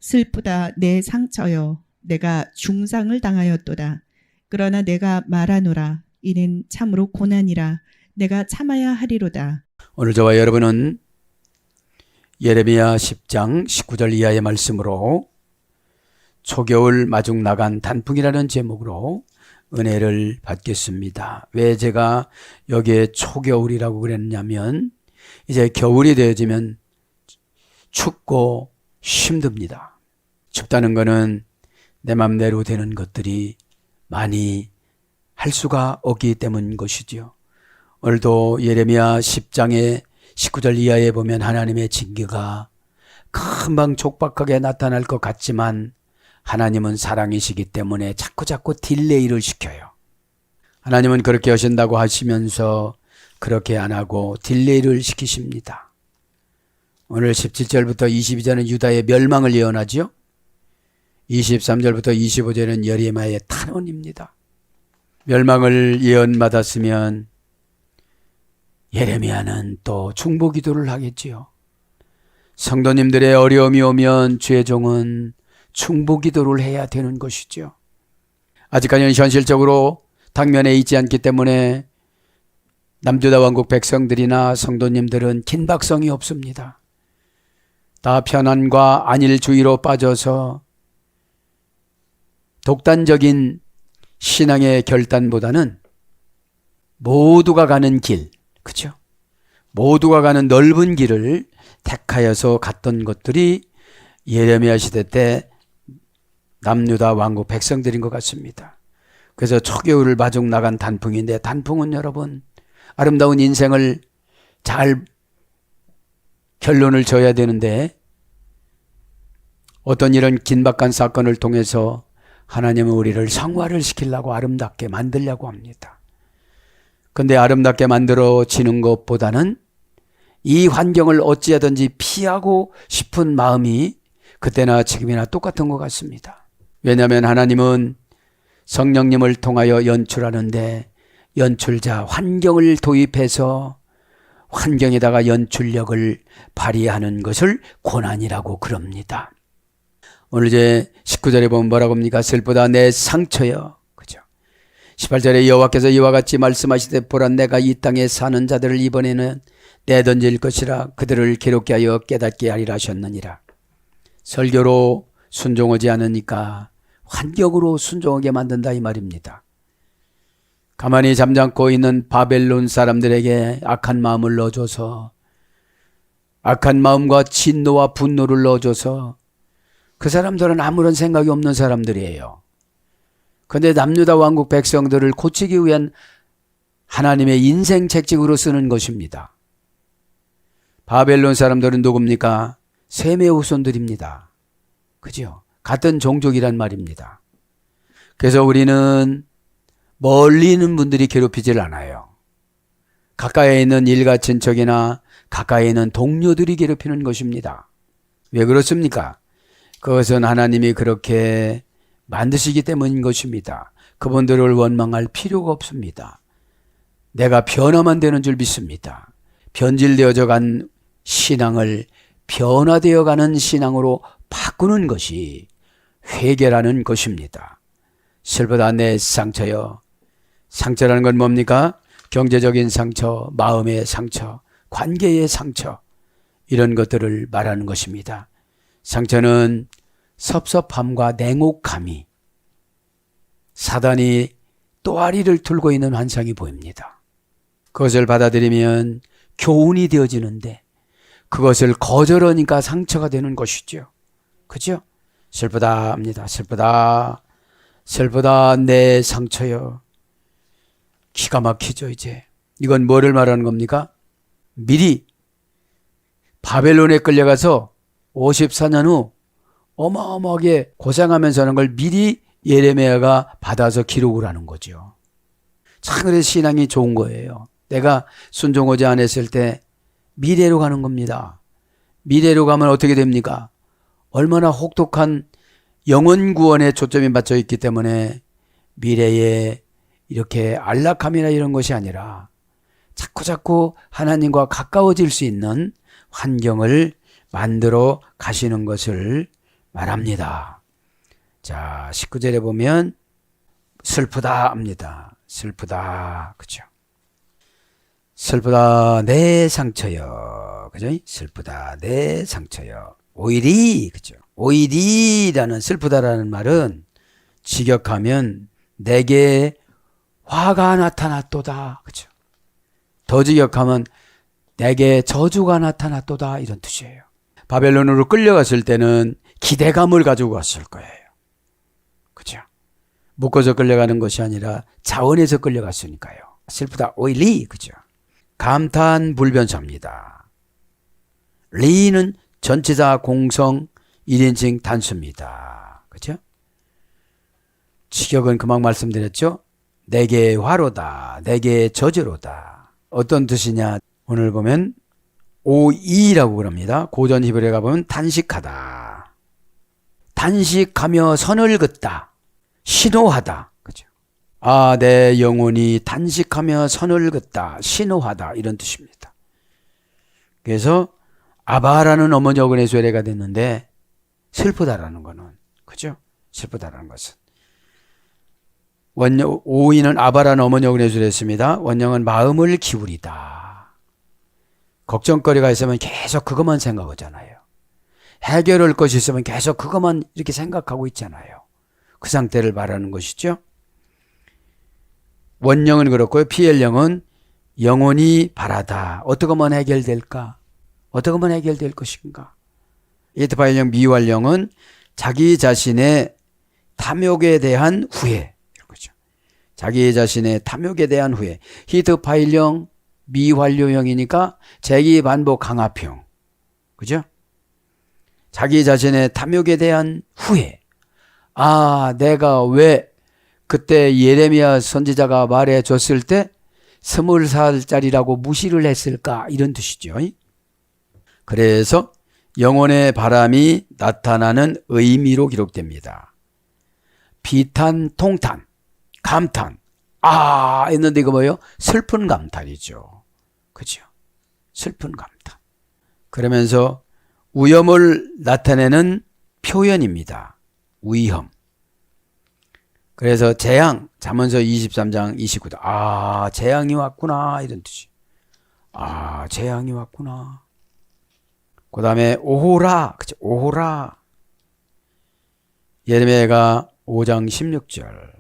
슬프다 내 상처여 내가 중상을 당하였도다. 그러나 내가 말하노라 이는 참으로 고난이라 내가 참아야 하리로다. 오늘 저와 여러분은 예레미야 10장 19절 이하의 말씀으로 초겨울 마중 나간 단풍이라는 제목으로 은혜를 받겠습니다. 왜 제가 여기에 초겨울이라고 그랬냐면 이제 겨울이 되어지면 춥고 힘듭니다. 춥다는 것은 내 맘대로 되는 것들이 많이 할 수가 없기 때문인 것이지요. 오늘도 예레미야 10장의 19절 이하에 보면 하나님의 징계가 금방 촉박하게 나타날 것 같지만 하나님은 사랑이시기 때문에 자꾸 딜레이를 시켜요. 하나님은 그렇게 하신다고 하시면서 그렇게 안 하고 딜레이를 시키십니다. 오늘 17절부터 22절은 유다의 멸망을 예언하죠. 23절부터 25절은 예레미야의 탄원입니다. 멸망을 예언받았으면 예레미야는 또 중보기도를 하겠지요. 성도님들의 어려움이 오면 주의 종은 중보기도를 해야 되는 것이죠. 아직까지는 현실적으로 당면에 있지 않기 때문에 남유다 왕국 백성들이나 성도님들은 긴박성이 없습니다. 다 편안과 안일주의로 빠져서 독단적인 신앙의 결단보다는 모두가 가는 길, 그죠? 모두가 가는 넓은 길을 택하여서 갔던 것들이 예레미야 시대 때 남유다 왕국 백성들인 것 같습니다. 그래서 초겨울을 마중 나간 단풍인데 단풍은 여러분 아름다운 인생을 잘 결론을 져야 되는데 어떤 이런 긴박한 사건을 통해서 하나님은 우리를 성화를 시키려고 아름답게 만들려고 합니다. 근데 아름답게 만들어지는 것보다는 이 환경을 어찌하든지 피하고 싶은 마음이 그때나 지금이나 똑같은 것 같습니다. 왜냐하면 하나님은 성령님을 통하여 연출하는데 연출자 환경을 도입해서 환경에다가 연출력을 발휘하는 것을 고난이라고 그럽니다. 오늘 이제 19절에 보면 뭐라고 합니까? 슬프다 내 상처여. 그죠? 18절에 여호와께서 이와 같이 말씀하시되 보라 내가 이 땅에 사는 자들을 이번에는 내던질 것이라 그들을 괴롭게 하여 깨닫게 하리라 하셨느니라. 설교로 순종하지 않으니까 환경으로 순종하게 만든다 이 말입니다. 가만히 잠잠고 있는 바벨론 사람들에게 악한 마음을 넣어줘서 악한 마음과 진노와 분노를 넣어줘서 그 사람들은 아무런 생각이 없는 사람들이에요. 그런데 남유다 왕국 백성들을 고치기 위한 하나님의 인생 책찍으로 쓰는 것입니다. 바벨론 사람들은 누굽니까? 셈의 후손들입니다. 그죠? 같은 종족이란 말입니다. 그래서 우리는 멀리 있는 분들이 괴롭히질 않아요. 가까이에 있는 일가 친척이나 가까이에 있는 동료들이 괴롭히는 것입니다. 왜 그렇습니까? 그것은 하나님이 그렇게 만드시기 때문인 것입니다. 그분들을 원망할 필요가 없습니다. 내가 변화만 되는 줄 믿습니다. 변질되어져 간 신앙을 변화되어 가는 신앙으로 바꾸는 것이 회개라는 것입니다. 슬프다 내 상처여. 상처라는 건 뭡니까? 경제적인 상처, 마음의 상처, 관계의 상처 이런 것들을 말하는 것입니다. 상처는 섭섭함과 냉혹함이 사단이 또아리를 틀고 있는 환상이 보입니다. 그것을 받아들이면 교훈이 되어지는데 그것을 거절하니까 상처가 되는 것이죠. 그죠? 슬프다 합니다. 슬프다. 슬프다 내 상처여. 기가 막히죠 이제. 이건 뭐를 말하는 겁니까? 미리 바벨론에 끌려가서 54년 후 어마어마하게 고생하면서 하는 걸 미리 예레미야가 받아서 기록을 하는 거죠. 참 그래서 신앙이 좋은 거예요. 내가 순종하지 않았을 때 미래로 가는 겁니다. 미래로 가면 어떻게 됩니까? 얼마나 혹독한 영혼 구원에 초점이 맞춰 있기 때문에 미래에 이렇게 안락함이나 이런 것이 아니라 자꾸 하나님과 가까워질 수 있는 환경을 만들어 가시는 것을 말합니다. 자, 19절에 보면 슬프다 합니다. 슬프다. 그죠? 슬프다 내 상처여. 그죠? 슬프다 내 상처여. 오일이, 그죠? 오일이라는 슬프다라는 말은 직역하면 내게 화가 나타났도다. 그죠? 더 직역하면 내게 저주가 나타났도다. 이런 뜻이에요. 바벨론으로 끌려갔을 때는 기대감을 가지고 갔을 거예요. 그죠? 묶어서 끌려가는 것이 아니라 자원에서 끌려갔으니까요. 슬프다. 오일이. 그죠? 감탄 불변사입니다. 리는 전치사 공성 1인칭 단수입니다. 그죠? 직역은 금방 말씀드렸죠? 내게 화로다. 내게 저주로다. 어떤 뜻이냐? 오늘 보면 오이라고 그럽니다. 고전 히브리에 가보면 단식하다. 단식하며 선을 긋다. 신호하다. 그죠? 아, 내 영혼이 단식하며 선을 긋다. 신호하다. 이런 뜻입니다. 그래서 아바라는 어머니 어근의 죄례가 됐는데 슬프다라는 거는, 그죠? 슬프다라는 것은. 오이는 아바라는 어머니 어근의 죄례를 했습니다. 원형은 마음을 기울이다. 걱정거리가 있으면 계속 그것만 생각하잖아요. 해결할 것이 있으면 계속 그것만 이렇게 생각하고 있잖아요. 그 상태를 말하는 것이죠. 원형은 그렇고요. PL형은 영혼이 바라다. 어떻게 하면 해결될까? 어떻게 하면 해결될 것인가? 이트파일형 미완령은 자기 자신의 탐욕에 대한 후회. 이런 거죠. 자기 자신의 탐욕에 대한 후회. 히트파일형 미완료형이니까 재기 반복 강압형. 그죠? 자기 자신의 탐욕에 대한 후회. 아, 내가 왜 그때 예레미야 선지자가 말해 줬을 때 20살짜리라고 무시를 했을까? 이런 뜻이죠. 그래서 영혼의 바람이 나타나는 의미로 기록됩니다. 비탄, 통탄, 감탄. 아, 했는데 이거 뭐예요? 슬픈 감탄이죠. 그죠? 슬픈 감탄. 그러면서 위험을 나타내는 표현입니다. 위험. 그래서 재앙, 잠언서 23장 29절. 아, 재앙이 왔구나. 이런 뜻이. 아, 재앙이 왔구나. 그 다음에 오호라. 그쵸? 오호라. 예레미야가 5장 16절.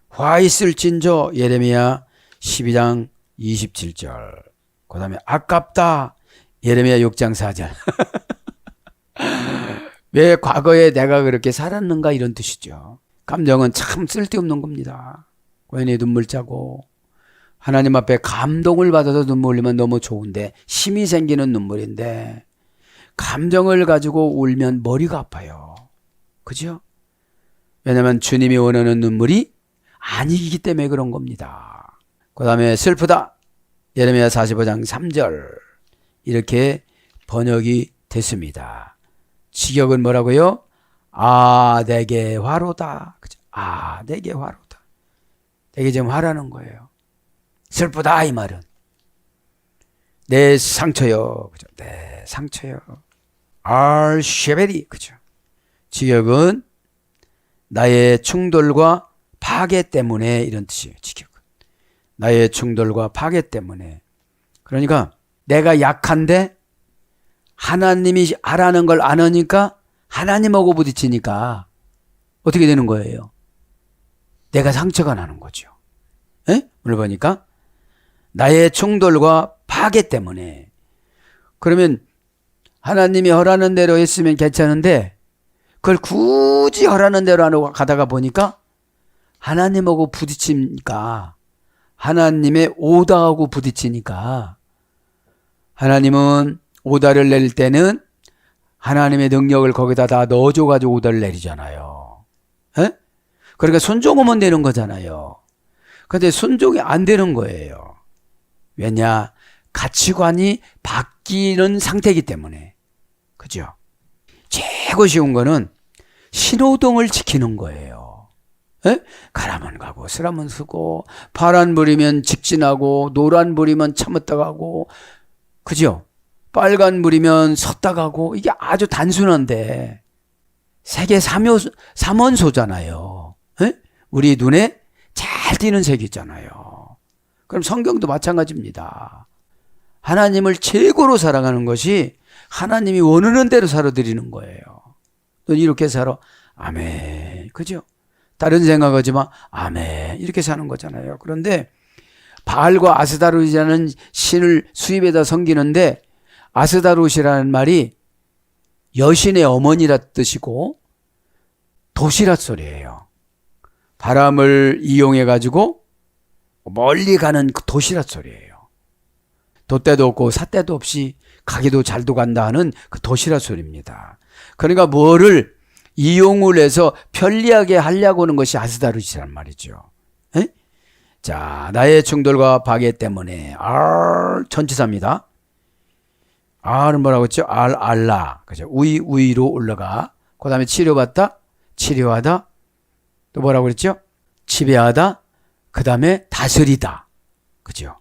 화 있을진저. 예레미야 12장 27절. 그 다음에 아깝다. 예레미야 6장 4절. 왜 과거에 내가 그렇게 살았는가 이런 뜻이죠. 감정은 참 쓸데없는 겁니다. 괜히 눈물 짜고 하나님 앞에 감동을 받아서 눈물 흘리면 너무 좋은데 힘이 생기는 눈물인데 감정을 가지고 울면 머리가 아파요. 그죠? 왜냐하면 주님이 원하는 눈물이 아니기 때문에 그런 겁니다. 그 다음에 슬프다. 예레미야 45장 3절 이렇게 번역이 됐습니다. 직역은 뭐라고요? 아, 내게 화로다. 그죠? 아, 내게 화로다. 내게 지금 화라는 거예요. 슬프다 이 말은. 내 상처요. 그죠? 내 상처요. 알쉐베리. 그죠? 직역은 나의 충돌과 파괴 때문에 이런 뜻이에요. 직역은. 나의 충돌과 파괴 때문에. 그러니까 내가 약한데 하나님이 하라는 걸 안 하니까 하나님하고 부딪히니까 어떻게 되는 거예요? 내가 상처가 나는 거죠. 에? 오늘 보니까 나의 충돌과 파괴 때문에. 그러면 하나님이 허라는 대로 했으면 괜찮은데 그걸 굳이 허라는 대로 안 하고 가다가 보니까 하나님하고 부딪히니까 하나님의 오다하고 부딪히니까 하나님은 오다를 낼 때는 하나님의 능력을 거기다 다 넣어줘가지고 오다를 내리잖아요. 에? 그러니까 순종하면 되는 거잖아요. 근데 순종이 안 되는 거예요. 왜냐? 가치관이 바뀌는 상태이기 때문에. 그죠? 최고 쉬운 거는 신호등을 지키는 거예요. 에? 가라면 가고 쓰라면 쓰고 파란불이면 직진하고 노란불이면 참았다 가고 그죠? 빨간불이면 섰다 가고 이게 아주 단순한데 세계 3원소잖아요. 에? 우리 눈에 잘 띄는 색이잖아요. 그럼 성경도 마찬가지입니다. 하나님을 최고로 사랑하는 것이 하나님이 원하는 대로 살아드리는 거예요. 넌 이렇게 살아. 아멘. 그죠? 다른 생각하지 마. 아멘. 이렇게 사는 거잖아요. 그런데 바알과 아스다롯이라는 신을 수입에다 섬기는데 아스다롯이라는 말이 여신의 어머니라 뜻이고 도시락 소리예요. 바람을 이용해 가지고 멀리 가는 그 도시락 소리예요. 돛대도 없고 삿대도 없이 가기도 잘도 간다 하는 그 도시락 소리입니다. 그러니까 뭐를 이용을 해서 편리하게 하려고 하는 것이 아스다롯이란 말이죠. 에? 자, 나의 충돌과 파괴 때문에 전치사입니다. R은 뭐라고 했죠? 알라. 그죠? 위로 올라가. 그 다음에 치료받다, 치료하다. 또 뭐라고 그랬죠? 지배하다. 그 다음에 다스리다. 그죠?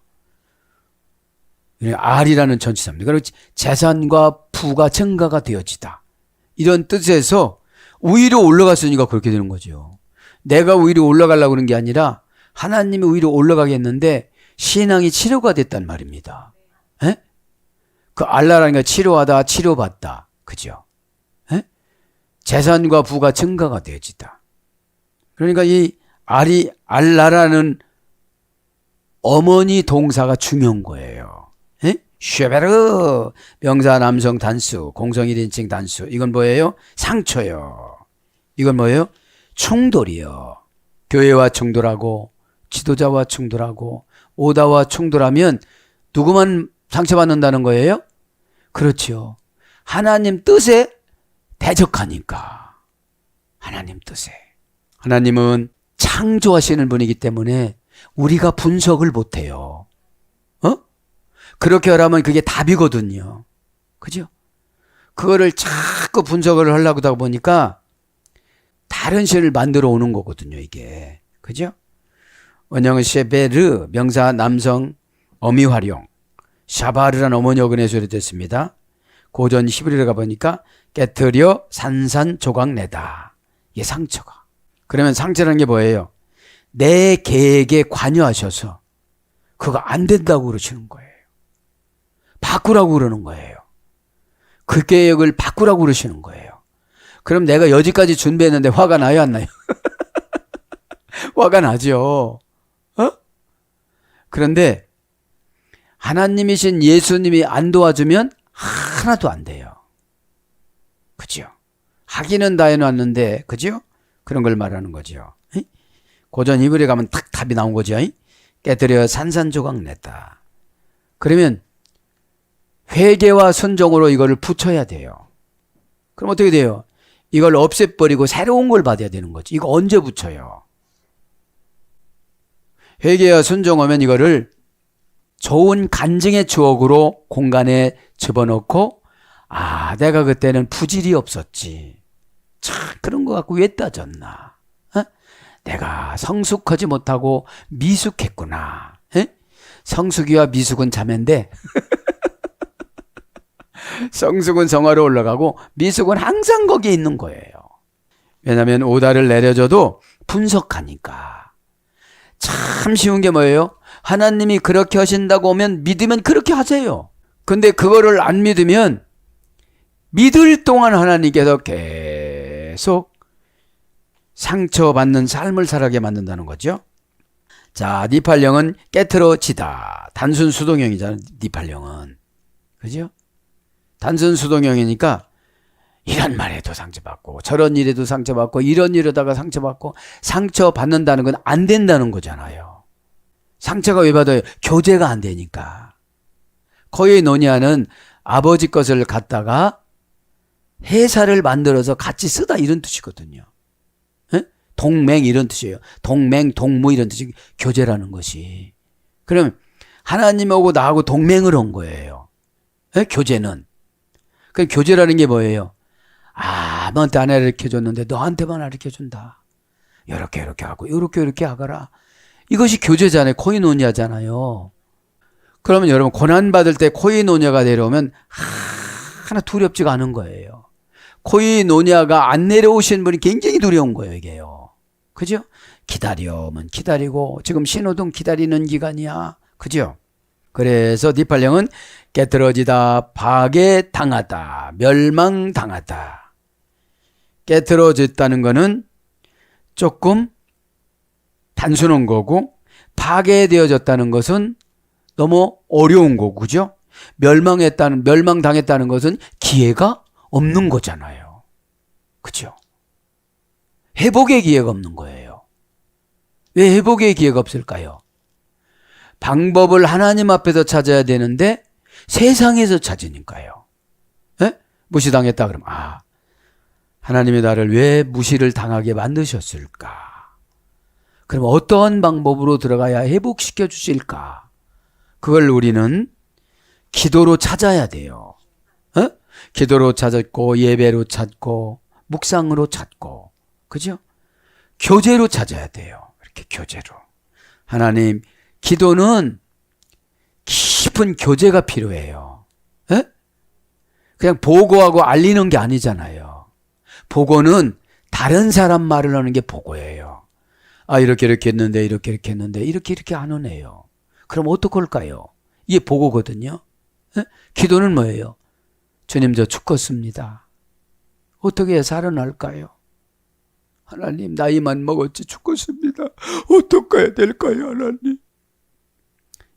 R이라는 전치사입니다. 그리고 재산과 부가 증가가 되어지다. 이런 뜻에서 위로 올라갔으니까 그렇게 되는 거죠. 내가 위로 올라가려고 그런 게 아니라 하나님이 위로 올라가겠는데 신앙이 치료가 됐단 말입니다. 에? 그 알라라는 게 치료하다, 치료받다. 그죠? 에? 재산과 부가 증가가 되어지다. 그러니까 이 알라라는 어머니 동사가 중요한 거예요. 에? 쉐베르 명사 남성 단수, 공성 1인칭 단수. 이건 뭐예요? 상처요. 이건 뭐예요? 충돌이요. 교회와 충돌하고 지도자와 충돌하고 오다와 충돌하면 누구만 상처받는다는 거예요? 그렇죠. 하나님 뜻에 대적하니까. 하나님 뜻에. 하나님은 창조하시는 분이기 때문에 우리가 분석을 못해요. 그렇게 하라면 그게 답이거든요. 그죠? 그거를 자꾸 분석을 하려고 하다 보니까 다른 신을 만들어 오는 거거든요, 이게. 그죠? 원형은 쉐베르, 명사 남성 어미 활용. 샤바르라는 어머니 어근의 소리 됐습니다. 고전 히브리를 가보니까 깨트려 산산조각 내다. 이게 상처가. 그러면 상처라는 게 뭐예요? 내 계획에 관여하셔서 그거 안 된다고 그러시는 거예요. 바꾸라고 그러는 거예요. 그 계획을 바꾸라고 그러시는 거예요. 그럼 내가 여지까지 준비했는데 화가 나요, 안 나요? 화가 나죠. 그런데 하나님이신 예수님이 안 도와주면 하나도 안 돼요. 그죠? 하기는 다 해놨는데, 그죠? 그런 걸 말하는 거죠. 고전 히브리 가면 딱 답이 나온 거죠. 깨뜨려 산산조각 냈다. 그러면 회개와 순종으로 이거를 붙여야 돼요. 그럼 어떻게 돼요? 이걸 없애버리고 새로운 걸 받아야 되는 거지. 이거 언제 붙여요? 회개와 순종하면 이거를 좋은 간증의 추억으로 공간에 집어넣고 내가 그때는 부질이 없었지. 참 그런 거 갖고 왜 따졌나. 내가 성숙하지 못하고 미숙했구나. 성숙이와 미숙은 자매인데 성숙은 성화로 올라가고 미숙은 항상 거기에 있는 거예요. 왜냐하면 오다를 내려줘도 분석하니까. 참 쉬운 게 뭐예요? 하나님이 그렇게 하신다고 하면 믿으면 그렇게 하세요. 근데 그거를 안 믿으면 믿을 동안 하나님께서 계속 상처받는 삶을 살아게 만든다는 거죠. 자, 니팔령은 깨트러지다. 단순 수동형이잖아요. 니팔령은. 그죠? 단순 수동형이니까 이런 말에도 상처받고 저런 일에도 상처받고 이런 일에다가 상처받고 상처받는다는 건 안 된다는 거잖아요. 상처가 왜 받아요? 교제가 안 되니까. 코이노니아는 아버지 것을 갖다가 회사를 만들어서 같이 쓰다 이런 뜻이거든요. 동맹 이런 뜻이에요. 동맹, 동무 이런 뜻이 교제라는 것이. 그럼 하나님하고 나하고 동맹을 한 거예요. 교제는. 그 교제라는 게 뭐예요? 아무한테 안 가르쳐줬는데 너한테만 가르쳐준다. 이렇게 하고 이렇게 하거라. 이것이 교제잖아요. 코이노니아잖아요. 그러면 여러분 고난받을 때 코이노니아가 내려오면 하나 두렵지가 않은 거예요. 코이노니아가 안 내려오신 분이 굉장히 두려운 거예요, 이게요. 그죠? 기다려면 기다리고, 지금 신호등 기다리는 기간이야. 그죠? 그래서 니팔령은 깨트러지다, 파괴당하다, 멸망당하다. 깨트러졌다는 거는 조금 단순한 거고, 파괴되어졌다는 것은 너무 어려운 거고, 그죠? 멸망당했다는 것은 기회가 없는 거잖아요. 그죠? 회복의 기회가 없는 거예요. 왜 회복의 기회가 없을까요? 방법을 하나님 앞에서 찾아야 되는데 세상에서 찾으니까요. 에? 무시당했다 그러면 하나님이 나를 왜 무시를 당하게 만드셨을까? 그럼 어떠한 방법으로 들어가야 회복시켜 주실까? 그걸 우리는 기도로 찾아야 돼요. 기도로 찾았고, 예배로 찾고, 묵상으로 찾고, 그죠? 교제로 찾아야 돼요. 이렇게 교제로. 하나님, 기도는 깊은 교제가 필요해요. 그냥 보고하고 알리는 게 아니잖아요. 보고는 다른 사람 말을 하는 게 보고예요. 이렇게 했는데, 이렇게 했는데, 이렇게 안 오네요. 그럼 어떡할까요? 이게 보고거든요. 기도는 뭐예요? 주님, 저 죽겠습니다. 어떻게 해야 살아날까요? 하나님, 나이만 먹었지 죽겠습니다. 어떻게 해야 될까요, 하나님?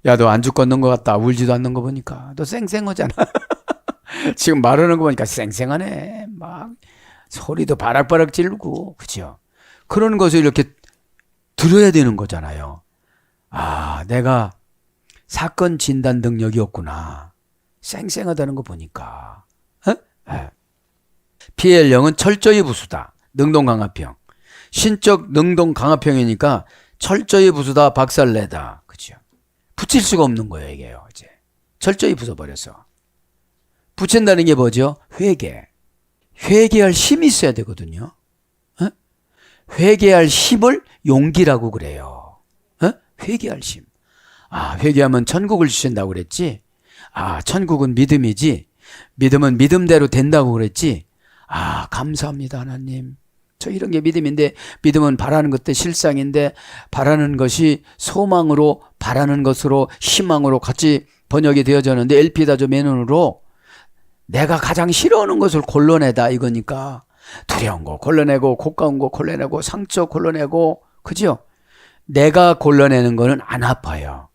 야, 너 안 죽겠는 것 같다. 울지도 않는 거 보니까. 너 쌩쌩하잖아. 지금 말하는 거 보니까 쌩쌩하네. 막 소리도 바락바락 지르고, 그죠? 그런 것을 이렇게 들어야 되는 거잖아요. 내가 사건 진단 능력이 없구나. 쌩쌩하다는 거 보니까. PL형은 철저히 부수다. 능동강화평. 신적 능동강화평이니까 철저히 부수다, 박살내다. 그죠? 붙일 수가 없는 거예요, 이게요. 이제 철저히 부숴버려서. 붙인다는 게 뭐죠? 회개할 힘이 있어야 되거든요. 회개할 힘을 용기라고 그래요. 회개할 힘. 회개하면 천국을 주신다고 그랬지. 천국은 믿음이지. 믿음은 믿음대로 된다고 그랬지. 감사합니다, 하나님. 저 이런 게 믿음인데, 믿음은 바라는 것도 실상인데, 바라는 것이 소망으로, 바라는 것으로, 희망으로 같이 번역이 되어졌는데, 엘피다조 메논으로 내가 가장 싫어하는 것을 골라내다 이거니까, 두려운 거 골라내고, 고가운 거 골라내고, 상처 골라내고, 그죠? 내가 골라내는 거는 안 아파요.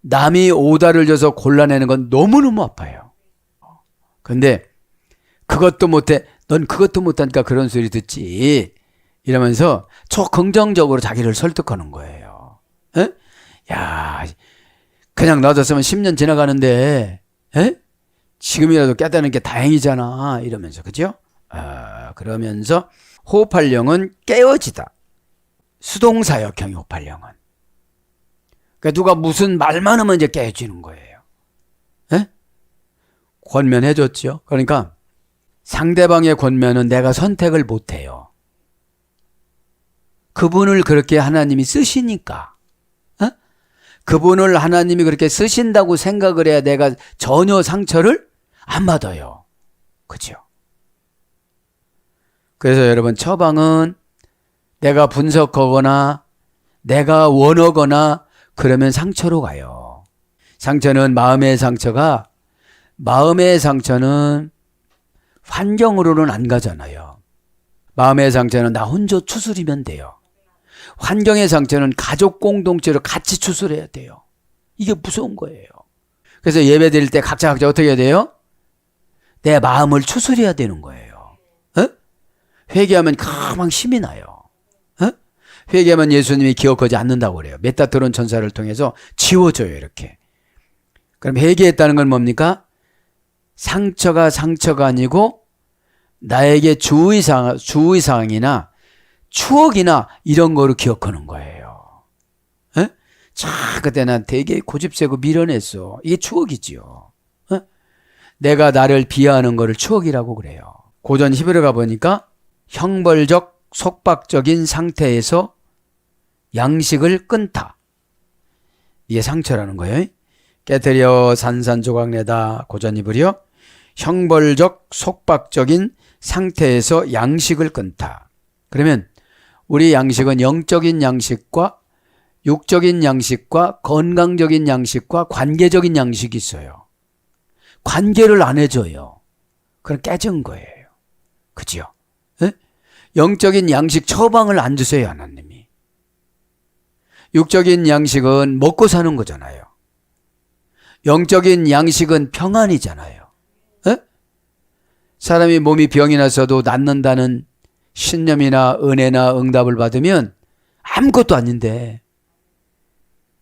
남이 오다를 줘서 골라내는 건 너무너무 아파요. 근데 그것도 못해. 넌 그것도 못하니까 그런 소리 듣지. 이러면서 초긍정적으로 자기를 설득하는 거예요. 야, 그냥 놔뒀으면 10년 지나가는데 지금이라도 깨닫는 게 다행이잖아. 이러면서, 그죠? 그러면서 호흡할령은 깨어지다. 수동사역형이 호흡할령은. 그러니까 누가 무슨 말만 하면 이제 깨어지는 거예요. 권면해줬죠. 그러니까 상대방의 권면은 내가 선택을 못해요. 그분을 그렇게 하나님이 쓰시니까. 그분을 하나님이 그렇게 쓰신다고 생각을 해야 내가 전혀 상처를 안 받아요. 그죠? 그래서 여러분, 처방은 내가 분석하거나 내가 원하거나 그러면 상처로 가요. 상처는 마음의 상처는 환경으로는 안 가잖아요. 마음의 상처는 나 혼자 추스리면 돼요. 환경의 상처는 가족 공동체로 같이 추스려야 돼요. 이게 무서운 거예요. 그래서 예배 드릴 때 각자 어떻게 해야 돼요? 내 마음을 추스려야 되는 거예요. 회개하면 가만 힘이 나요. 회개하면 예수님이 기억하지 않는다고 그래요. 메타트론 천사를 통해서 지워줘요, 이렇게. 그럼 회개했다는 건 뭡니까? 상처가 아니고 나에게 주의사항이나 추억이나 이런 거를 기억하는 거예요. 그때 난 되게 고집세고 밀어냈어. 이게 추억이지요. 내가 나를 비하하는 거를 추억이라고 그래요. 고전 히브리가 보니까 형벌적 속박적인 상태에서 양식을 끊다. 이게 상처라는 거예요. 깨뜨려 산산조각내다. 고전 히브리요. 형벌적 속박적인 상태에서 양식을 끊다. 그러면 우리 양식은 영적인 양식과 육적인 양식과 건강적인 양식과 관계적인 양식이 있어요. 관계를 안 해줘요. 그럼 깨진 거예요. 그죠? 예? 영적인 양식 처방을 안 주세요, 하나님이. 육적인 양식은 먹고 사는 거잖아요. 영적인 양식은 평안이잖아요. 에? 사람이 몸이 병이 나서도 낫는다는 신념이나 은혜나 응답을 받으면 아무것도 아닌데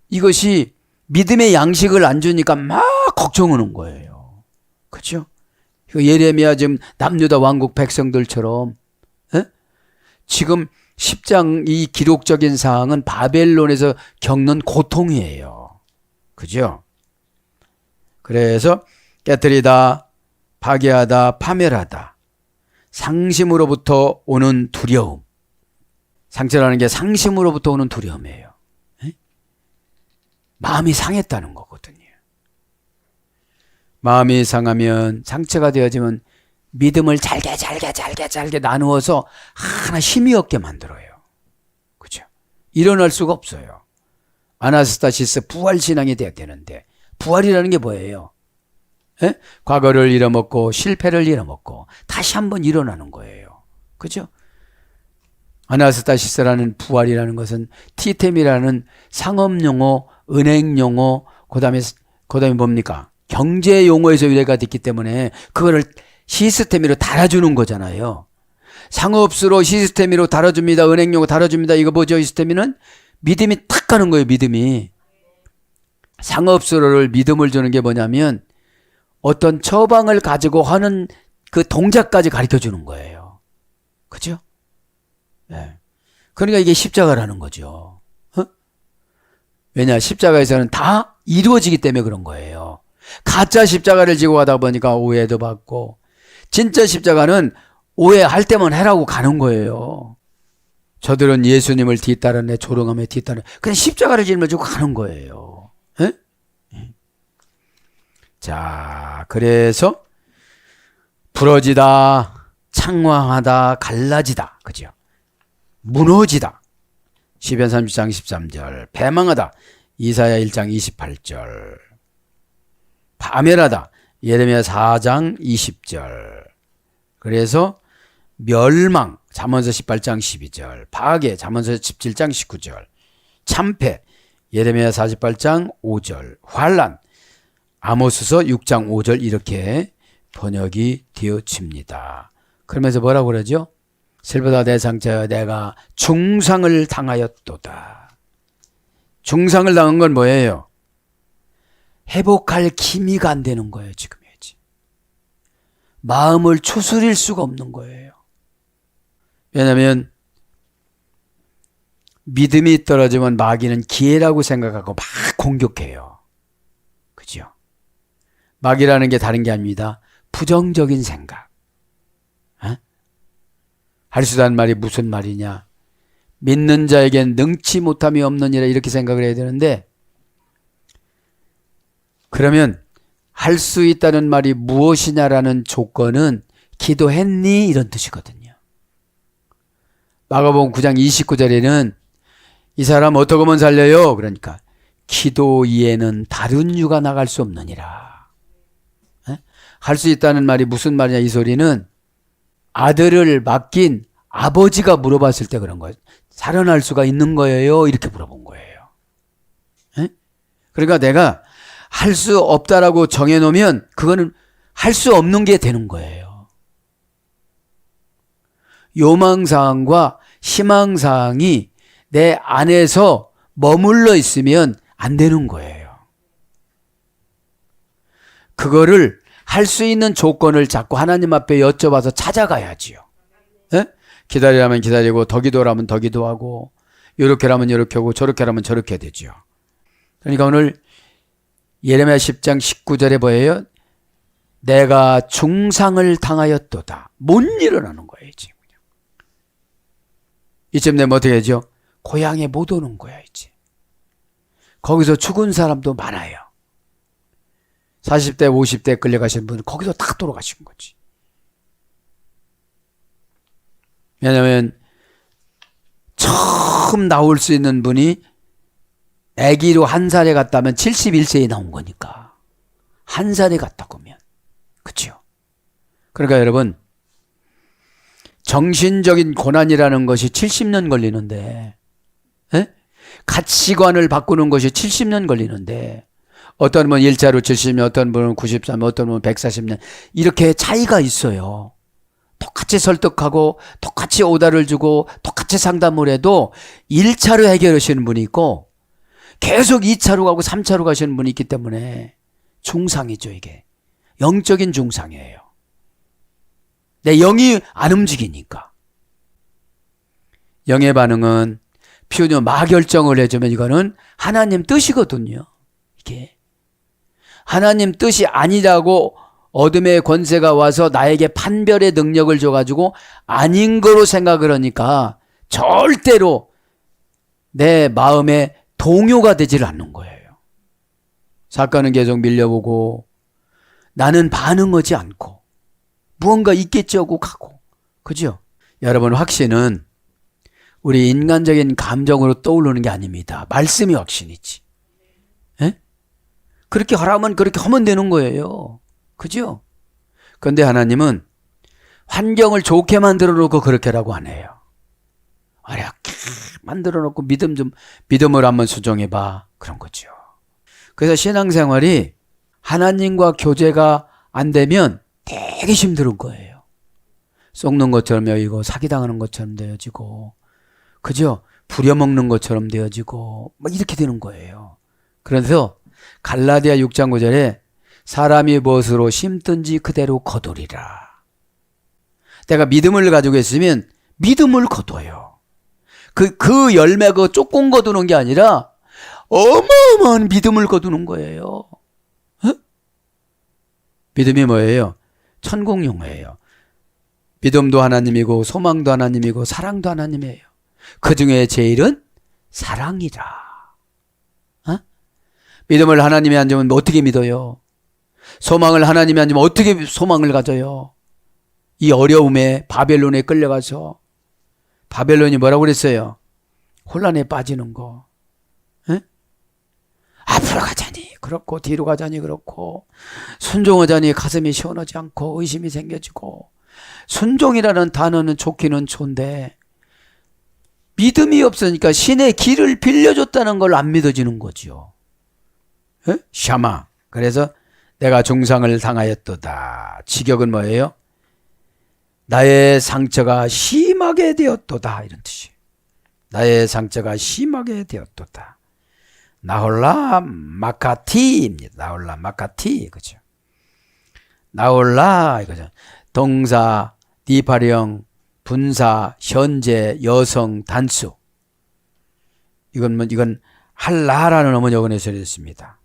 이것이 믿음의 양식을 안 주니까 막 걱정하는 거예요. 그렇죠? 예레미야 지금 남유다 왕국 백성들처럼 에? 지금 10장 이 기록적인 사항은 바벨론에서 겪는 고통이에요. 그죠? 그래서 깨뜨리다, 파괴하다, 파멸하다. 상심으로부터 오는 두려움. 상처라는 게 상심으로부터 오는 두려움이에요. 에? 마음이 상했다는 거거든요. 마음이 상하면 상처가 되어지면 믿음을 잘게 나누어서 하나 힘이 없게 만들어요. 그죠? 일어날 수가 없어요. 아나스타시스 부활신앙이 돼야 되는데 부활이라는 게 뭐예요? 에? 과거를 잃어먹고 실패를 잃어먹고 다시 한번 일어나는 거예요. 그죠? 아나스타시스라는 부활이라는 것은 티템이라는 상업용어, 은행용어, 그 다음에 뭡니까? 경제용어에서 유래가 됐기 때문에 그거를 시스템으로 달아주는 거잖아요. 상업수로 시스템으로 달아줍니다. 은행용어 달아줍니다. 이거 뭐죠? 시스템이는 믿음이 탁 가는 거예요. 믿음이. 상업수로를 믿음을 주는 게 뭐냐면 어떤 처방을 가지고 하는 그 동작까지 가르쳐 주는 거예요. 그죠? 네. 그러니까 이게 십자가라는 거죠. 왜냐? 십자가에서는 다 이루어지기 때문에 그런 거예요. 가짜 십자가를 지고 가다 보니까 오해도 받고 진짜 십자가는 오해할 때만 해라고 가는 거예요. 저들은 예수님을 뒤따르네 조롱하며 뒤따르네 그냥 십자가를 짊어지고 가는 거예요. 에? 자, 그래서 부러지다, 창왕하다, 갈라지다. 그죠? 무너지다. 시편 30장 13절. 패망하다. 이사야 1장 28절. 파멸하다. 예레미야 4장 20절. 그래서 멸망. 잠언서 18장 12절. 파괴. 잠언서 17장 19절. 참패. 예레미야 48장 5절. 환난. 아모스서 6장 5절 이렇게 번역이 되어집니다. 그러면서 뭐라고 그러죠? 슬프다 내 상처여 내가 중상을 당하였도다. 중상을 당한 건 뭐예요? 회복할 기미가 안 되는 거예요. 지금 해야지. 마음을 추스릴 수가 없는 거예요. 왜냐하면 믿음이 떨어지면 마귀는 기회라고 생각하고 막 공격해요. 그죠? 마귀라는 게 다른 게 아닙니다. 부정적인 생각. 할 수 있다는 말이 무슨 말이냐? 믿는 자에겐 능치 못함이 없느니라 이렇게 생각을 해야 되는데 그러면 할 수 있다는 말이 무엇이냐라는 조건은 기도했니? 이런 뜻이거든요. 마가복음 9장 29절에는 이 사람 어떻게 하면 살려요? 그러니까 기도 이에는 다른 유가 나갈 수 없느니라. 할 수 있다는 말이 무슨 말이냐 이 소리는 아들을 맡긴 아버지가 물어봤을 때 그런 거예요. 살아날 수가 있는 거예요? 이렇게 물어본 거예요. 그러니까 내가 할 수 없다라고 정해놓으면 그거는 할 수 없는 게 되는 거예요. 요망사항과 희망사항이 내 안에서 머물러 있으면 안 되는 거예요. 그거를 할 수 있는 조건을 자꾸 하나님 앞에 여쭤봐서 찾아가야지요. 에? 기다리라면 기다리고 더 기도라면 더 기도하고 이렇게라면 이렇게 하고 저렇게라면 저렇게 되죠. 그러니까 오늘 예레미야 10장 19절에 뭐예요? 내가 중상을 당하였도다. 못 일어나는 거예요. 지금. 이쯤 되면 어떻게 하죠? 고향에 못 오는 거야 이제. 거기서 죽은 사람도 많아요. 40대, 50대에 끌려가신 분은 거기서 다 돌아가신 거지. 왜냐하면 처음 나올 수 있는 분이 아기로 한 살에 갔다면 71세에 나온 거니까. 한 살에 갔다고 하면. 그렇죠? 그러니까 여러분, 정신적인 고난이라는 것이 70년 걸리는데, 에? 가치관을 바꾸는 것이 70년 걸리는데, 어떤 분은 1차로 70년, 어떤 분은 93년, 어떤 분은 140년, 이렇게 차이가 있어요. 똑같이 설득하고, 똑같이 오다를 주고, 똑같이 상담을 해도 1차로 해결하시는 분이 있고, 계속 2차로 가고 3차로 가시는 분이 있기 때문에 중상이죠, 이게. 영적인 중상이에요. 내 영이 안 움직이니까. 영의 반응은 피우녀 마결정을 해주면 이거는 하나님 뜻이거든요. 이게 하나님 뜻이 아니라고 어둠의 권세가 와서 나에게 판별의 능력을 줘가지고 아닌 거로 생각을 하니까 절대로 내 마음에 동요가 되질 않는 거예요. 사건은 계속 밀려보고 나는 반응하지 않고 무언가 있겠지 하고 가고. 그죠? 여러분, 확신은 우리 인간적인 감정으로 떠오르는 게 아닙니다. 말씀이 확신이지. 에? 그렇게 하라면 그렇게 하면 되는 거예요. 그죠? 그런데 하나님은 환경을 좋게 만들어 놓고 그렇게라고 안 해요. 어렵게 만들어 놓고 믿음을 한번 수정해봐. 그런 거죠. 그래서 신앙생활이 하나님과 교제가 안 되면 되게 힘든 거예요. 썩는 것처럼 여기고 사기당하는 것처럼 되어지고, 그죠? 부려먹는 것처럼 되어지고 막 이렇게 되는 거예요. 그래서 갈라디아 6장 9절에 사람이 무엇으로 심든지 그대로 거두리라. 내가 믿음을 가지고 있으면 믿음을 거둬요. 그 열매가 조금 거두는 게 아니라 어마어마한 믿음을 거두는 거예요. 어? 믿음이 뭐예요? 천국 용어예요. 믿음도 하나님이고 소망도 하나님이고 사랑도 하나님이에요. 그 중에 제일은 사랑이라. 어? 믿음을 하나님이 안 주면 어떻게 믿어요? 소망을 하나님이 안 주면 어떻게 소망을 가져요? 이 어려움에 바벨론에 끌려가서 바벨론이 뭐라고 그랬어요? 혼란에 빠지는 거. 에? 앞으로 가자니 그렇고 뒤로 가자니 그렇고 순종하자니 가슴이 시원하지 않고 의심이 생겨지고. 순종이라는 단어는 좋기는 좋은데 믿음이 없으니까 신의 길을 빌려줬다는 걸 안 믿어지는 거죠. 에? 샤마. 그래서 내가 중상을 당하였도다. 직역은 뭐예요? 나의 상처가 심하게 되었도다. 이런 뜻이에요. 나의 상처가 심하게 되었도다. 나홀라 마카티입니다. 나홀라 마카티. 그죠? 나홀라 이거죠. 동사, 니파령, 분사, 현재, 여성, 단수. 이건 할라라는 어머니어근에서 됐습니다.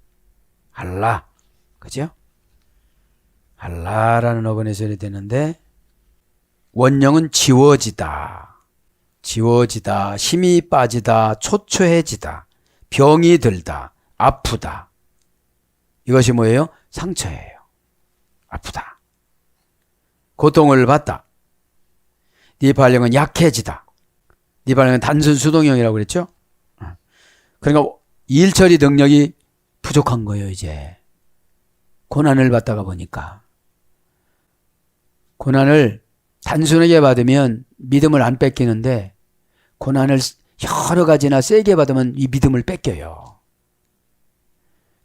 할라. 그죠? 할라라는 어근에서 되는데 원형은 지워지다. 지워지다, 힘이 빠지다, 초췌해지다, 병이 들다, 아프다. 이것이 뭐예요? 상처예요. 아프다. 고통을 받다. 니발령은 약해지다. 니발령은 단순 수동형이라고 그랬죠? 그러니까 일 처리 능력이 부족한 거예요, 이제. 고난을 받다가 보니까. 고난을 단순하게 받으면 믿음을 안 뺏기는데 고난을 여러 가지나 세게 받으면 이 믿음을 뺏겨요.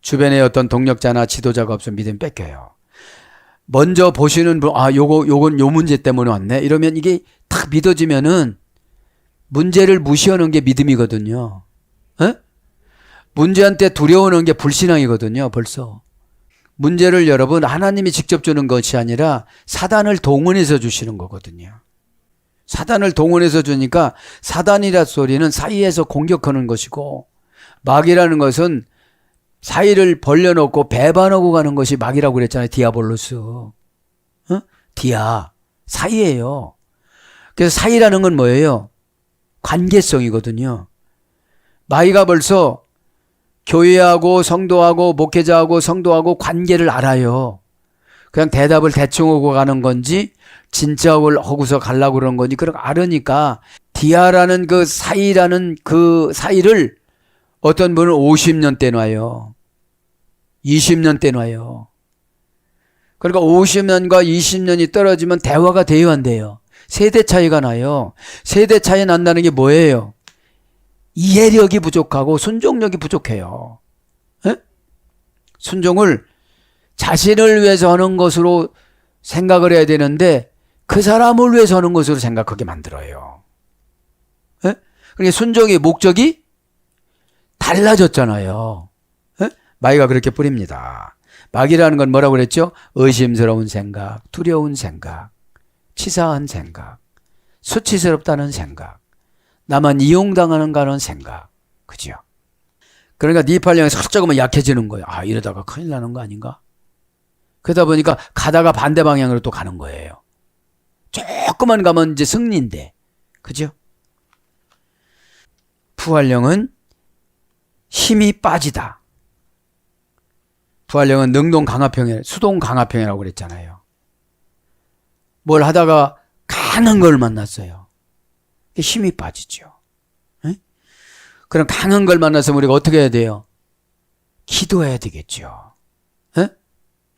주변에 어떤 동력자나 지도자가 없으면 믿음 뺏겨요. 먼저 보시는 분, 요건 요 문제 때문에 왔네. 이러면 이게 딱 믿어지면은 문제를 무시하는 게 믿음이거든요. 에? 문제한테 두려워하는 게 불신앙이거든요, 벌써. 문제를 여러분 하나님이 직접 주는 것이 아니라 사단을 동원해서 주시는 거거든요. 사단을 동원해서 주니까 사단이라 소리는 사이에서 공격하는 것이고 마귀라는 것은 사이를 벌려놓고 배반하고 가는 것이 마귀라고 그랬잖아요. 디아볼로스. 디아. 사이예요. 그래서 사이라는 건 뭐예요? 관계성이거든요. 마귀가 벌써 교회하고 성도하고 목회자하고 성도하고 관계를 알아요. 그냥 대답을 대충 하고 가는 건지 진짜 하고서 가려고 그런 건지 그런 거 알으니까 디아라는 그 사이라는 그 사이를 어떤 분은 50년 떼놔요. 20년 떼놔요. 그러니까 50년과 20년이 떨어지면 대화가 돼요, 안 돼요? 세대 차이가 나요. 세대 차이 난다는 게 뭐예요? 이해력이 부족하고 순종력이 부족해요. 에? 순종을 자신을 위해서 하는 것으로 생각을 해야 되는데 그 사람을 위해서 하는 것으로 생각하게 만들어요. 에? 그러니까 순종의 목적이 달라졌잖아요. 에? 마귀가 그렇게 뿌립니다. 마귀라는 건 뭐라고 그랬죠? 의심스러운 생각, 두려운 생각, 치사한 생각, 수치스럽다는 생각, 나만 이용당하는가는 생각. 그죠? 그러니까 니팔령이 살짝만 약해지는 거예요. 아, 이러다가 큰일 나는 거 아닌가? 그러다 보니까 가다가 반대 방향으로 또 가는 거예요. 조금만 가면 이제 승리인데. 그죠? 부활령은 힘이 빠지다. 부활령은 능동 강화평이, 수동 강화평이라고 그랬잖아요. 뭘 하다가 강한 걸 만났어요. 힘이 빠지죠. 에? 그럼 강한 걸 만나서 우리가 어떻게 해야 돼요? 기도해야 되겠죠. 에?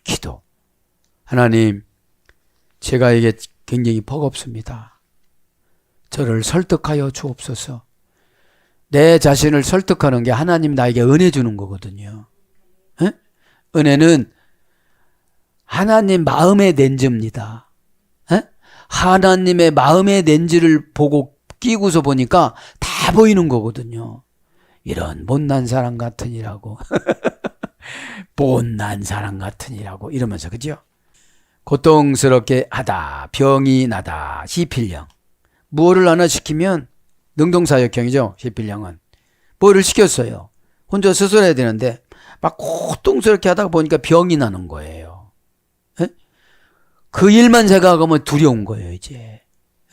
기도. 하나님, 제가 이게 굉장히 버겁습니다. 저를 설득하여 주옵소서. 내 자신을 설득하는 게 하나님 나에게 은혜 주는 거거든요. 에? 은혜는 하나님 마음의 렌즈입니다. 에? 하나님의 마음의 렌즈를 보고 끼고서 보니까 다 보이는 거거든요. 이런 못난 사람 같으니라고. 못난 사람 같으니라고 이러면서, 그죠? 고통스럽게 하다, 병이 나다, 시필령. 무엇을 하나 시키면 능동사역형이죠. 시필령은. 뭐를 시켰어요. 혼자 스스로 해야 되는데 막 고통스럽게 하다가 보니까 병이 나는 거예요. 에? 그 일만 생각하면 두려운 거예요, 이제.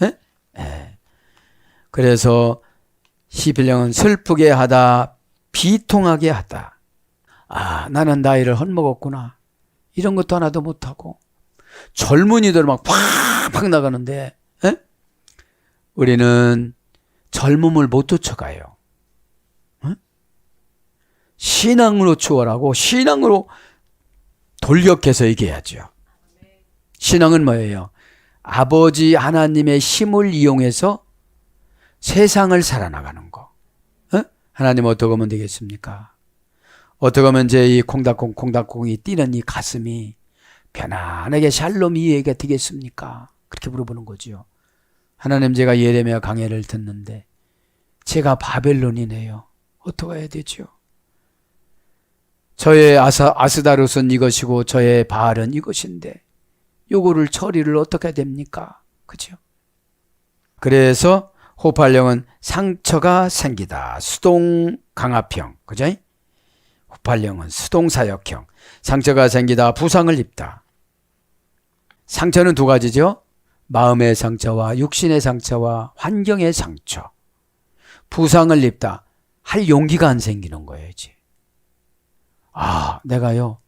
에? 에. 그래서 시필령은 슬프게 하다, 비통하게 하다. 아, 나는 나이를 헛먹었구나. 이런 것도 하나도 못하고. 젊은이들 막 팍팍 나가는데, 에? 우리는 젊음을 못 쫓아가요. 에? 신앙으로 추월하고 신앙으로 돌격해서 이겨야죠. 신앙은 뭐예요? 아버지 하나님의 힘을 이용해서 세상을 살아나가는 거. 에? 하나님 어떻게 하면 되겠습니까? 어떻게 하면 제 이 콩닥콩이 뛰는 이 가슴이 편안하게 샬롬 이해가 되겠습니까? 그렇게 물어보는 거죠. 하나님, 제가 예레미야 강해를 듣는데 제가 바벨론이네요. 어떻게 해야 되죠? 저의 아스다롯은 이것이고 저의 바알은 이것인데 요거를 처리를 어떻게 해야 됩니까? 그죠? 그래서 호팔령은 상처가 생기다. 수동 강압형. 그죠? 호팔령은 수동 사역형. 상처가 생기다. 부상을 입다. 상처는 두 가지죠. 마음의 상처와 육신의 상처와 환경의 상처. 부상을 입다. 할 용기가 안 생기는 거예요, 이제. 아, 내가요,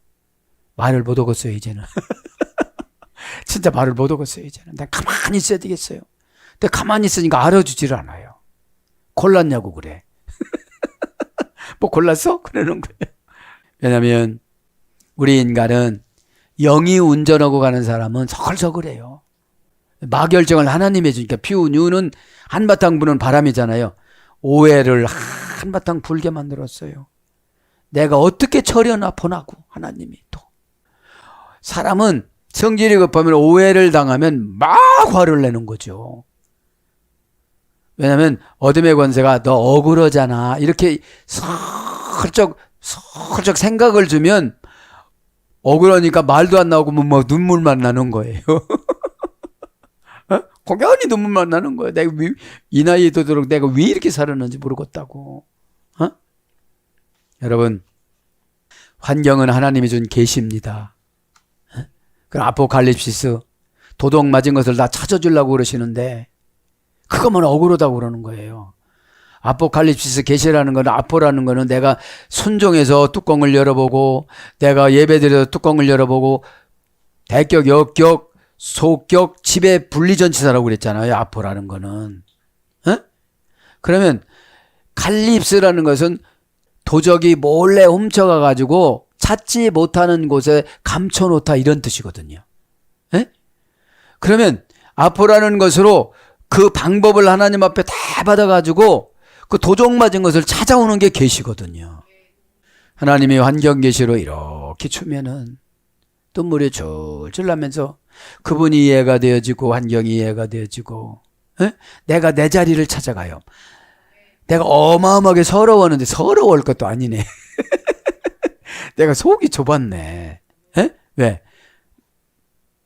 말을 못 얻었어요, 이제는. 진짜 말을 못 얻었어요, 이제는. 내가 가만히 있어야 되겠어요. 근데 가만히 있으니까 알아주지를 않아요. 골랐냐고 그래. 뭐 골랐어? 그러는 거예요. 왜냐면 우리 인간은 영이 운전하고 가는 사람은 서글서글해요. 마결정을 하나님이 해주니까 피우유는 한바탕 부는 바람이잖아요. 오해를 한바탕 불게 만들었어요. 내가 어떻게 처리하나 보나고 하나님이 또. 사람은 성질이 급하면 오해를 당하면 막 화를 내는 거죠. 왜냐하면 어둠의 권세가 너 억울하잖아 이렇게 슬쩍 생각을 주면 억울하니까 말도 안 나오고 막 눈물만 나는 거예요. 공연히 눈물만 나는 거예요. 내가 이 나이에 도록 내가 왜 이렇게 살았는지 모르겠다고. 여러분, 환경은 하나님이 준 계시입니다. 그럼 아포칼립시스 도둑 맞은 것을 다 찾아주려고 그러시는데 그것만 억울하다고 그러는 거예요. 아포칼립시스 계시라는 거는 아포라는 거는 내가 순종해서 뚜껑을 열어보고 내가 예배드려서 뚜껑을 열어보고 대격, 역격, 소격, 지배 분리전치사라고 그랬잖아요. 아포라는 거는. 어? 그러면 칼립스라는 것은 도적이 몰래 훔쳐가 가지고 찾지 못하는 곳에 감춰놓다 이런 뜻이거든요. 에? 그러면 아포라는 것으로 그 방법을 하나님 앞에 다 받아가지고 그 도적 맞은 것을 찾아오는 게 계시거든요. 하나님이 환경 계시로 이렇게 주면은 눈물이 줄줄 나면서 그분이 이해가 되어지고 환경이 이해가 되어지고 에? 내가 내 자리를 찾아가요. 내가 어마어마하게 서러웠는데 서러울 것도 아니네. 내가 속이 좁았네. 에? 왜?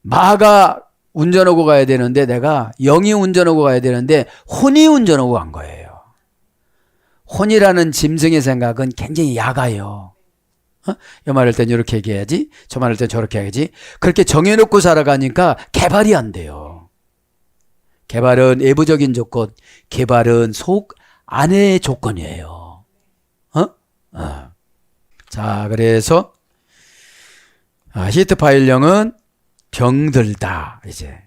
마가 운전하고 가야 되는데 내가 영이 운전하고 가야 되는데 혼이 운전하고 간 거예요. 혼이라는 짐승의 생각은 굉장히 약아요. 이 말할 땐 이렇게 얘기해야지, 저 말할 땐 저렇게 해야지. 그렇게 정해놓고 살아가니까 개발이 안 돼요. 개발은 외부적인 조건, 개발은 속 안의 조건이에요. 자, 그래서 히트 파일령은 병들다. 이제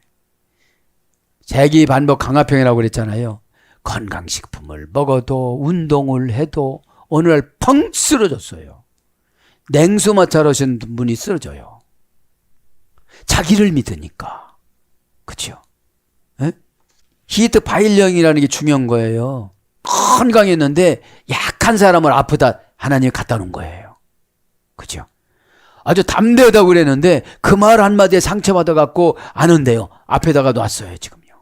재기 반복 강화병이라고 그랬잖아요. 건강식품을 먹어도 운동을 해도 어느 날 펑 쓰러졌어요. 냉수마찰 하신 분이 쓰러져요. 자기를 믿으니까. 그렇죠? 히트 파일령이라는 게 중요한 거예요. 건강했는데 약한 사람을 아프다 하나님이 갖다 놓은 거예요. 그죠? 아주 담대하다고 그랬는데 그 말 한마디에 상처받아 갖고 아는데요. 앞에다가 놨어요, 지금요.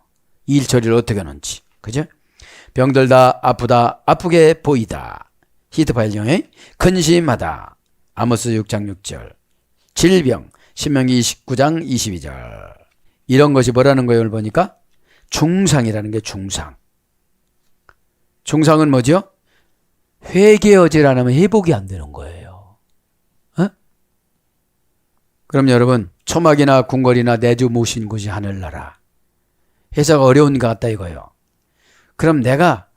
일 처리를 어떻게 하는지. 그죠? 병들다, 아프다, 아프게 보이다. 히트 파일령에 근심하다. 아모스 6장 6절. 질병. 신명기 29장 22절. 이런 것이 뭐라는 거예요, 오늘 보니까? 중상이라는 게 중상. 중상은 뭐죠? 회개하지 않으면 회복이 안 되는 거예요. 그럼 여러분, 초막이나 궁궐이나 내주 모신 곳이 하늘나라. 회사가 어려운 것 같다 이거예요. 그럼 내가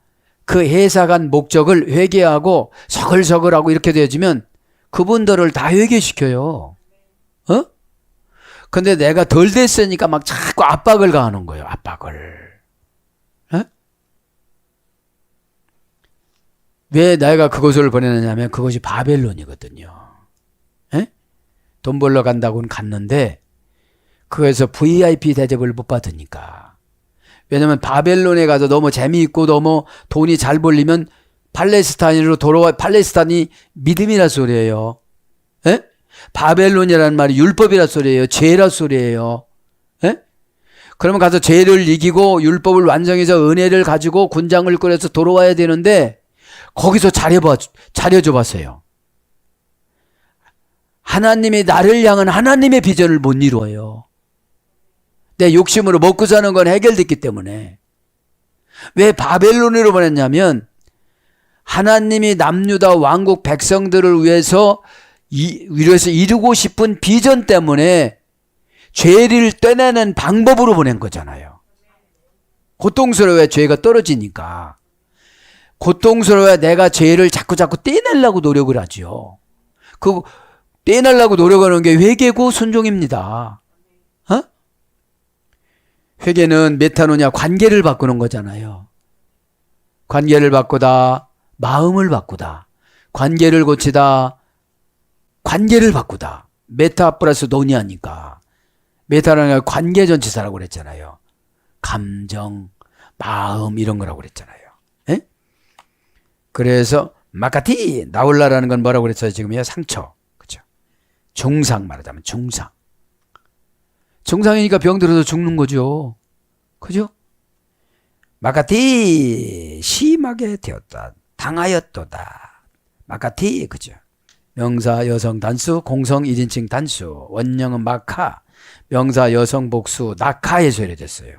그 회사 간 목적을 회개하고 서글서글하고 이렇게 되어지면 그분들을 다 회개시켜요. 근데 내가 덜 됐으니까 막 자꾸 압박을 가하는 거예요. 압박을. 왜 내가 그곳을 보내느냐면 그것이 바벨론이거든요. 돈 벌러 간다고는 갔는데 그거에서 VIP 대접을 못 받으니까. 왜냐면 바벨론에 가서 너무 재미있고 너무 돈이 잘 벌리면 팔레스타인으로 돌아와. 팔레스타인이 믿음이라 소리예요. 바벨론이라는 말이 율법이라 소리예요. 죄라 소리예요. 그러면 가서 죄를 이기고 율법을 완성해서 은혜를 가지고 군장을 끌어서 돌아와야 되는데 거기서 잘해줘 봤어요. 하나님이 나를 향한 하나님의 비전을 못 이루어요. 내 욕심으로 먹고 사는 건 해결됐기 때문에. 왜 바벨론으로 보냈냐면 하나님이 남유다 왕국 백성들을 위해서 이루고 싶은 비전 때문에 죄를 떼내는 방법으로 보낸 거잖아요. 고통스러워야 죄가 떨어지니까. 고통스러워야 내가 죄를 자꾸 떼내려고 노력을 하죠. 그 떼내려고 노력하는 게 회개고 순종입니다. 회개는 메타노냐 관계를 바꾸는 거잖아요. 관계를 바꾸다, 마음을 바꾸다, 관계를 고치다, 관계를 바꾸다. 메타 플러스 노니아니까. 메타는 관계 전치사라고 그랬잖아요. 감정, 마음 이런 거라고 그랬잖아요. 그래서 마카티 나올라라는 건 뭐라고 그랬어요? 지금요 상처. 그렇죠? 중상 말하자면 중상. 중상이니까 병들어서 죽는 거죠. 그죠? 마카티 심하게 되었다. 당하였도다. 마카티 그죠? 명사 여성 단수, 공성 1인칭 단수, 원형은 마카, 명사 여성 복수, 낙하에서 이래됐어요.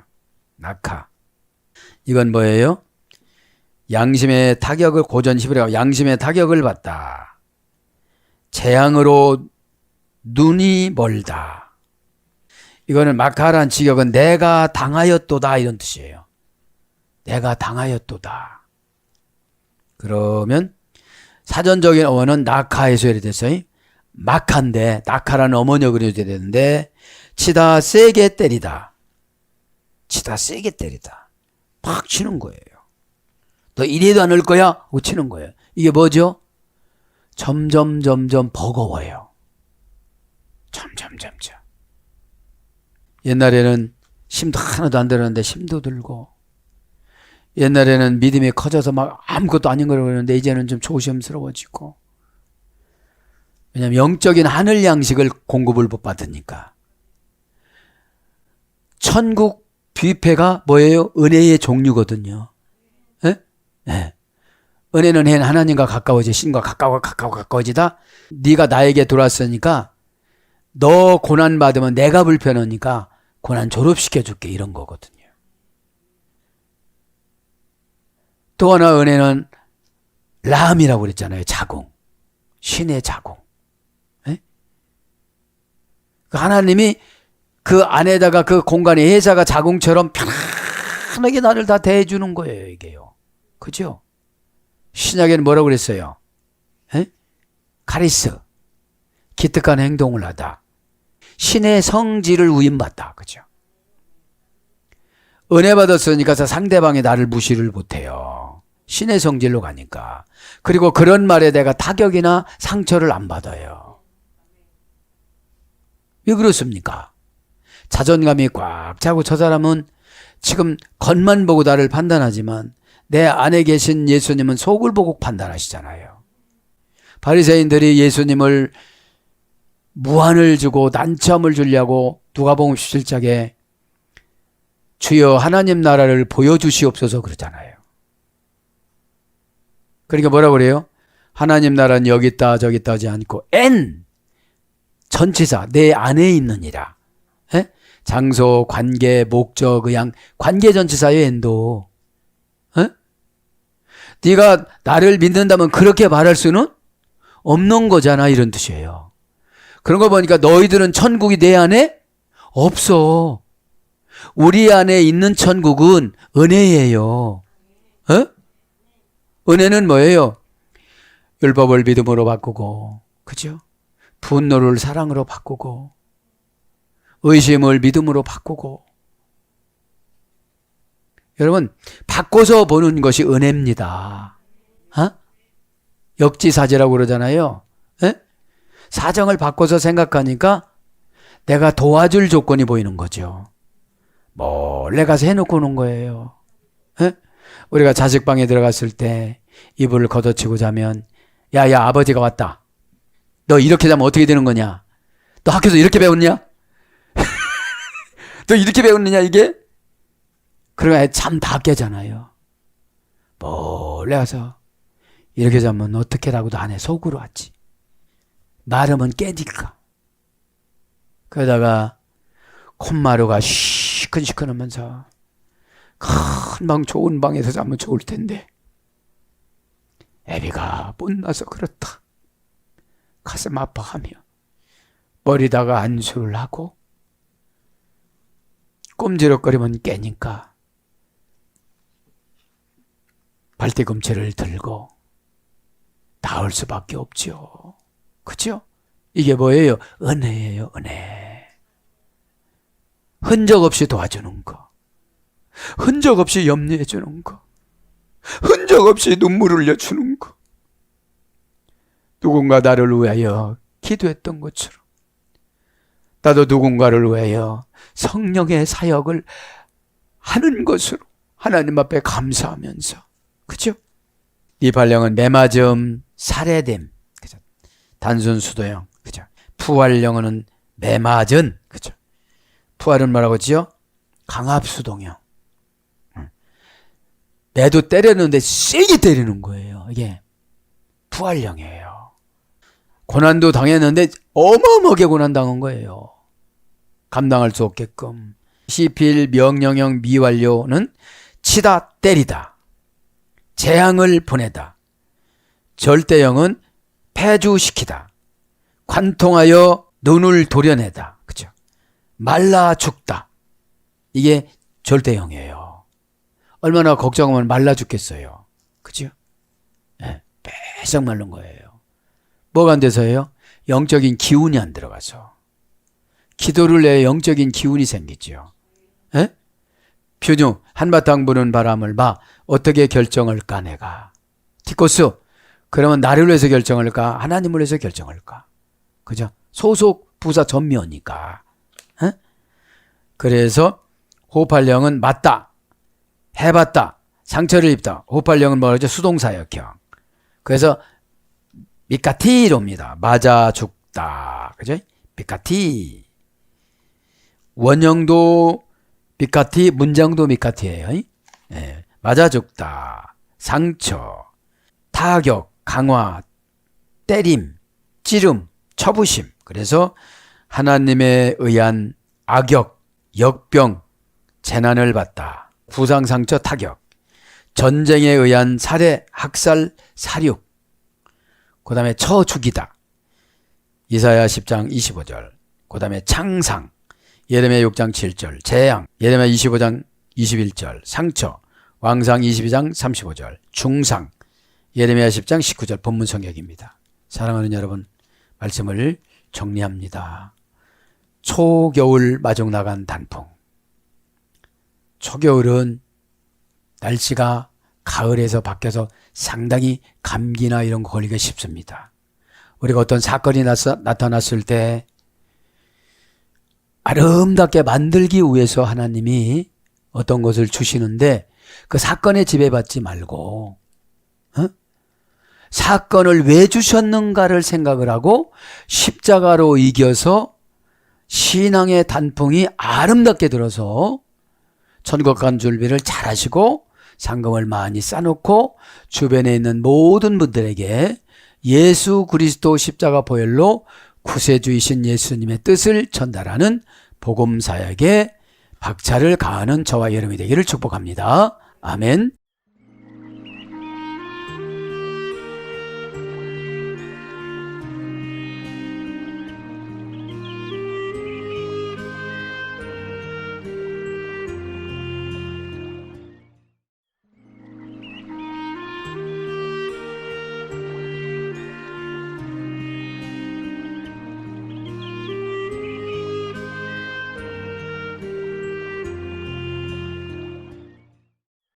낙하. 이건 뭐예요? 양심의 타격을 고전 히브리어 양심의 타격을 받다. 재앙으로 눈이 멀다. 이거는 마카라는 직역은 내가 당하였도다 이런 뜻이에요. 내가 당하였도다. 그러면 사전적인 어원은 낙하에서 해석됐어요. 막한데 낙하라는 어머니가 그려져야 되는데 치다 세게 때리다. 치다 세게 때리다. 팍 치는 거예요. 너 이래도 안 올 거야? 하고 치는 거예요. 이게 뭐죠? 점점 버거워요. 점점. 옛날에는 힘도 하나도 안 들었는데 힘도 들고, 옛날에는 믿음이 커져서 막 아무것도 아닌 거라고 그러는데 이제는 좀 조심스러워지고, 왜냐하면 영적인 하늘 양식을 공급을 못 받으니까. 천국 뷔페가 뭐예요? 은혜의 종류거든요. 예? 네. 은혜는 하나님과 가까워지, 신과 가까워지다. 네가 나에게 들어왔으니까 너 고난 받으면 내가 불편하니까 고난 졸업시켜줄게, 이런 거거든요. 또 하나 은혜는 람이라고 그랬잖아요. 자궁. 신의 자궁. 네? 하나님이 그 안에다가 그 공간에 예자가 자궁처럼 편안하게 나를 다 대해주는 거예요, 이게요. 그죠? 신약에는 뭐라고 그랬어요? 에? 카리스. 기특한 행동을 하다. 신의 성질을 위임받다. 그죠? 은혜 받았으니까 상대방이 나를 무시를 못해요. 신의 성질로 가니까. 그리고 그런 말에 내가 타격이나 상처를 안 받아요. 왜 그렇습니까? 자존감이 꽉 차고 저 사람은 지금 겉만 보고 나를 판단하지만 내 안에 계신 예수님은 속을 보고 판단하시잖아요. 바리새인들이 예수님을 무한을 주고 난처함을 주려고 누가복음 17장에 주여 하나님 나라를 보여주시옵소서 그러잖아요. 그러니까 뭐라고 그래요? 하나님 나라는 여기 있다 저기 있다 하지 않고 전치사 내 안에 있느니라. 에? 장소, 관계, 목적, 의양, 관계 전치사의 엔도. 에? 네가 나를 믿는다면 그렇게 말할 수는 없는 거잖아, 이런 뜻이에요. 그런 거 보니까 너희들은 천국이 내 안에 없어. 우리 안에 있는 천국은 은혜예요. 에? 은혜는 뭐예요? 율법을 믿음으로 바꾸고, 그죠? 분노를 사랑으로 바꾸고, 의심을 믿음으로 바꾸고. 여러분, 바꿔서 보는 것이 은혜입니다. 어? 역지사지라고 그러잖아요. 에? 사정을 바꿔서 생각하니까 내가 도와줄 조건이 보이는 거죠. 몰래 가서 해놓고 오는 거예요. 에? 우리가 자식방에 들어갔을 때 이불을 걷어치고 자면 야야 아버지가 왔다. 너 이렇게 자면 어떻게 되는 거냐? 너 학교에서 이렇게 배웠냐? 너 이렇게 배웠느냐 이게? 그러면 잠 다 깨잖아요. 몰래 가서 이렇게 자면 어떻게라고도 안 해. 속으로 하지. 말하면 깨니까. 그러다가 콧마루가 시큰시큰하면서 큰 방 좋은 방에서 자면 좋을 텐데 애비가 못나서 그렇다. 가슴 아파하며 머리다가 안수를 하고 꼼지락거리면 깨니까 발뒤꿈치를 들고 나올 수밖에 없죠. 그죠? 이게 뭐예요? 은혜예요, 은혜. 흔적 없이 도와주는 거. 흔적 없이 염려해 주는 거. 흔적 없이 눈물을 흘려주는 거. 누군가 나를 위하여 기도했던 것처럼 나도 누군가를 위하여 성령의 사역을 하는 것으로 하나님 앞에 감사하면서, 그죠? 이 발령은 매맞음, 살해됨, 그죠? 단순 수도형, 그죠? 부활 영어는 매맞은, 그죠? 부활은 뭐라고 하지요? 강압수동형. 매도 때렸는데 세게 때리는 거예요. 이게 부활령이에요. 고난도 당했는데 어마어마하게 고난 당한 거예요. 감당할 수 없게끔. 시필 명령형 미완료는 치다 때리다. 재앙을 보내다. 절대형은 폐주시키다. 관통하여 눈을 도려내다. 그죠? 말라 죽다. 이게 절대형이에요. 얼마나 걱정하면 말라 죽겠어요. 그죠? 바짝 마른 거예요. 뭐가 안 돼서예요? 영적인 기운이 안 들어가서. 기도를 해야 영적인 기운이 생기죠. 에? 표준 한바탕 부는 바람을 봐 어떻게 결정할까 내가. 티코스 그러면 나를 위해서 결정할까 하나님을 위해서 결정할까. 그죠? 소속 부사 전면이니까. 에? 그래서 호흡할 영은 맞다, 해봤다, 상처를 입다. 호흡할 영은 뭐라죠? 수동사역형. 그래서 미카티로입니다. 맞아 죽다. 그죠? 미카티. 원형도 미카티, 문장도 미카티예요. 예, 맞아 죽다. 상처, 타격, 강화, 때림, 찌름, 처부심. 그래서 하나님에 의한 악역, 역병, 재난을 받다. 부상, 상처, 타격. 전쟁에 의한 살해, 학살, 사륙. 그 다음에 쳐 죽이다. 이사야 10장 25절. 그 다음에 창상. 예레미야 6장 7절. 재앙. 예레미야 25장 21절. 상처. 왕상 22장 35절. 중상. 예레미야 10장 19절. 본문 성격입니다. 사랑하는 여러분, 말씀을 정리합니다. 초겨울 마중 나간 단풍. 초겨울은 날씨가 가을에서 바뀌어서 상당히 감기나 이런 거 걸리기 쉽습니다. 우리가 어떤 사건이 나타났을 때 아름답게 만들기 위해서 하나님이 어떤 것을 주시는데 그 사건에 지배받지 말고 사건을 왜 주셨는가를 생각을 하고 십자가로 이겨서 신앙의 단풍이 아름답게 들어서 천국 간 준비를 잘 하시고 상금을 많이 쌓아놓고 주변에 있는 모든 분들에게 예수 그리스도 십자가 보혈로 구세주이신 예수님의 뜻을 전달하는 복음 사역에 박차를 가하는 저와 여러분이 되기를 축복합니다. 아멘.